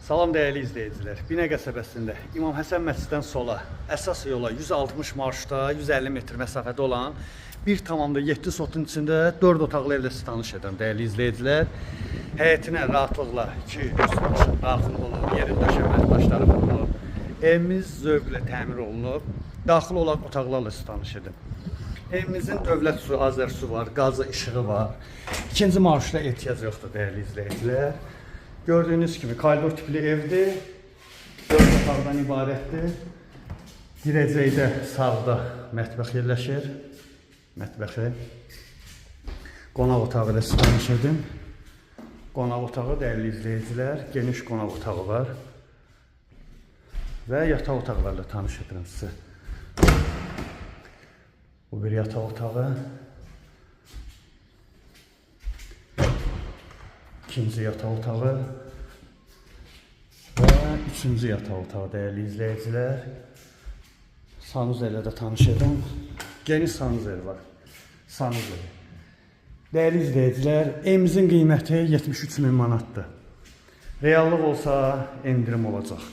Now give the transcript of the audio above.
Salam dəyərli izləyicilər. Binə qəsəbəsində İmam Həsən məsciddən sola, əsas yola 160 marşda 150 metr məsafədə olan 1,7 sotun içində 4 otaqlı evlə sizi tanış edirəm dəyərli izləyicilər. Həyətinə rahatlıqla 2 maşın daxil olunub, yerin döşəmə daşları vurulub. Evimiz zövqlə təmir olunub. Daxil olan otaqlarla sizi tanış edim. Evimizin dövlət su, Azərsu var, qazı, işığı var. İkinci marşda ehtiyac yoxdur dəyərli izləyicilər. Gördüğünüz gibi koridor tipli evdir. 4 otaqdan ibarətdir. Girəcəkdə sağda mətbəx yerləşir. Mətbəxi. Qonaq otağı ilə tanış edim. Qonaq otağı dəyərli izləyicilər, geniş qonaq otağı var. Və yataq otaqlarla tanış edirəm sizi. Bu bir yataq otağı. İkinci yataq otağı və üçüncü yataq otağı dəyərli izləyicilər. Sanuzel ilə də tanış edim. Geniş sanuzel var. Sanuzel. Dəyərli izləyicilər, evimizin qiyməti 73.000 manatdır. Reallıq olsa endirim olacaq.